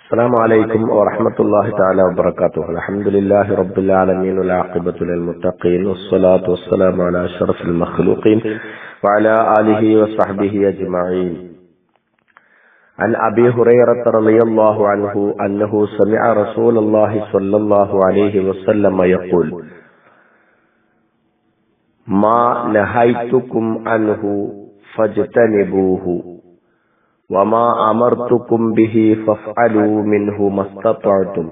السلام عليكم ورحمة الله تعالى وبركاته. الحمد لله رب العالمين والعاقبة للمتقين والصلاة والسلام على أشرف المخلوقين وعلى آله وصحبه أجمعين. عن أبي هريرة رضي الله عنه أنه سمع رسول الله صلى الله عليه وسلم يقول: ما نهيتكم عنه فاجتنبوه وما أمرتكم به فافعلوا منه ما استطعتم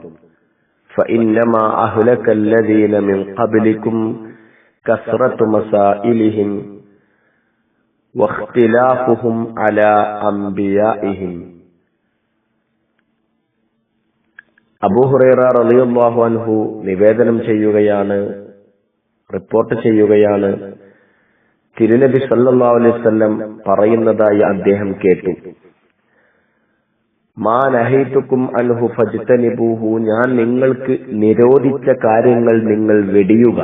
فإنما أهلك الذين من قبلكم كثرة مسائلهم واختلافهم على أنبيائهم. അബൂ ഹുറൈറ റളിയല്ലാഹു അൻഹു നിവേദനം ചെയ്യുകയാണ്, റിപ്പോർട്ട് ചെയ്യുകയാണ്, തിരുനബി സല്ലല്ലാഹു അലൈഹി വസല്ലം പറയുന്നതായി അദ്ദേഹം കേട്ടു. മാ നഹൈതുക്കും അൻഹു ഫജ്തനിബൂഹു, ഞാൻ നിങ്ങൾക്ക് നിരോധിച്ച കാര്യങ്ങൾ നിങ്ങൾ വെടിയുക.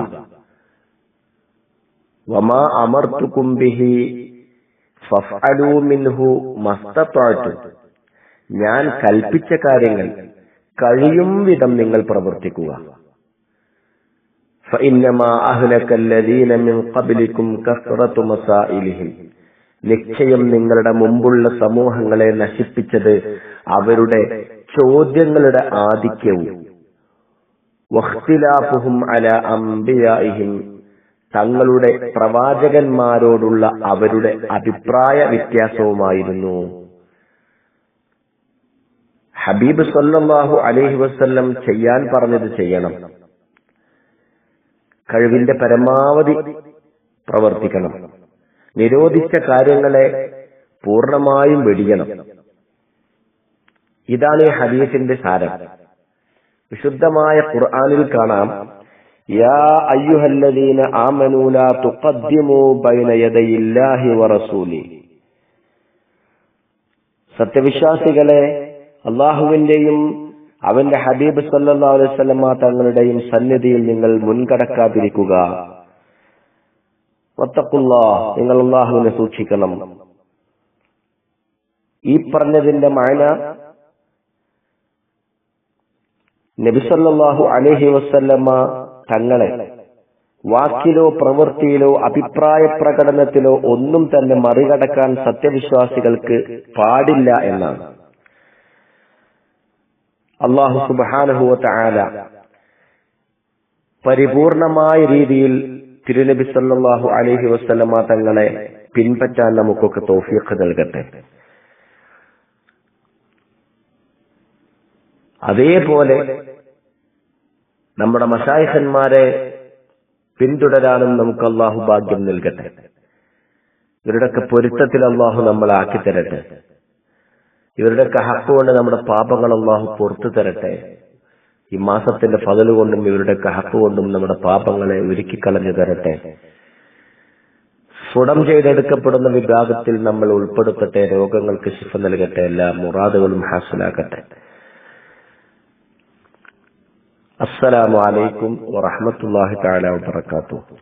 വമാ അമർതുക്കും ബിഹി ഫഫ്അലൂ മിൻഹു മസ്തതഅ്തും, ഞാൻ കൽപ്പിച്ച കാര്യങ്ങൾ കഴിയും വിധം നിങ്ങൾ പ്രവർത്തിക്കുക. فإنما أهلك الذين من قبلكم كثرة مسائلهم, നിശ്ചയം നിങ്ങളുടെ മുമ്പുള്ള സമൂഹങ്ങളെ നശിപ്പിച്ചത് അവരുടെ ചോദ്യങ്ങളുടെ ആധിക്യവും വഖ്തിലാഫുഹും അലാ അംബിയാഇഹിം, തങ്ങളുടെ പ്രവാചകന്മാരോടുള്ള അവരുടെ അഭിപ്രായ വ്യത്യാസവുമായിരുന്നു. ഹബീബ് സല്ലല്ലാഹു അലൈഹി വസല്ലം ചെയ്യാൻ പറഞ്ഞത് ചെയ്യണം, കഴിവിന്റെ പരമാവധി പ്രവർത്തിക്കണം, നിരോധിച്ച കാര്യങ്ങളെ പൂർണ്ണമായും വെടിയണം. ഇതാണ് ഈ ഹദീസിന്റെ സാരം. വിശുദ്ധമായ ഖുർആനിൽ കാണാം: യാ അയ്യുഹല്ലദീന ആമനൂ ലാ തുഖദ്ദിമൂ ബൈന യദയില്ലാഹി വറസൂലി, സത്യവിശ്വാസികളെ, അല്ലാഹുവിന്റെയും അവന്റെ ഹബീബ് സല്ലല്ലാഹു അലൈഹി വസല്ലമ തങ്ങളുടെയും സന്നിധിയിൽ നിങ്ങൾ മുൻകടക്കാതിരിക്കുക. വത്തഖുല്ലാഹ്, നിങ്ങൾ അല്ലാഹുവിനെ സൂക്ഷിക്കണം. ഈ പറഞ്ഞതിന്റെ മഅന, നബി സല്ലല്ലാഹു അലൈഹി വസല്ലമ തങ്ങളെ വാക്കിലോ പ്രവൃത്തിയിലോ അഭിപ്രായ പ്രകടനത്തിലോ ഒന്നും തന്നെ മറികടക്കാൻ സത്യവിശ്വാസികൾക്ക് പാടില്ല എന്നാണ്. അല്ലാഹു സുബ്ഹാനഹു വ തആല പരിപൂർണമായ രീതിയിൽ തിരുനബി സല്ലല്ലാഹു അലൈഹി വസല്ലമ തങ്ങളെ പിൻപറ്റാൻ നമുക്കൊക്കെ തൗഫീഖ് നൽകട്ടെ. അതേപോലെ നമ്മുടെ മശായിഖന്മാരെ പിന്തുടരാനും നമുക്ക് അല്ലാഹു ഭാഗ്യം നൽകട്ടെ. ഇവരുടെയൊക്കെ പൊരുത്തത്തിൽ അല്ലാഹു നമ്മളെ ആക്കി തരട്ടെ. ഇവരുടെയൊക്കെ ഹക്ക് കൊണ്ട് നമ്മുടെ പാപങ്ങൾ അല്ലാഹു പുറത്തു തരട്ടെ. ഈ മാസത്തിന്റെ ഫള് കൊണ്ടും ഇവരുടെയൊക്കെ ഹക്ക് കൊണ്ടും നമ്മുടെ പാപങ്ങളെ ഒരുക്കിക്കളഞ്ഞു തരട്ടെ. സ്ഫുടം ചെയ്തെടുക്കപ്പെടുന്ന വിഭാഗത്തിൽ നമ്മൾ ഉൾപ്പെടുത്തട്ടെ. രോഗങ്ങൾക്ക് ശിഫ നൽകട്ടെ. എല്ലാ മുറാദുകളും ഹാസിലാക്കട്ടെ. അസ്സലാമു അലൈക്കും വറഹ്മത്തുള്ളാഹി തആല വബറകാതുഹു.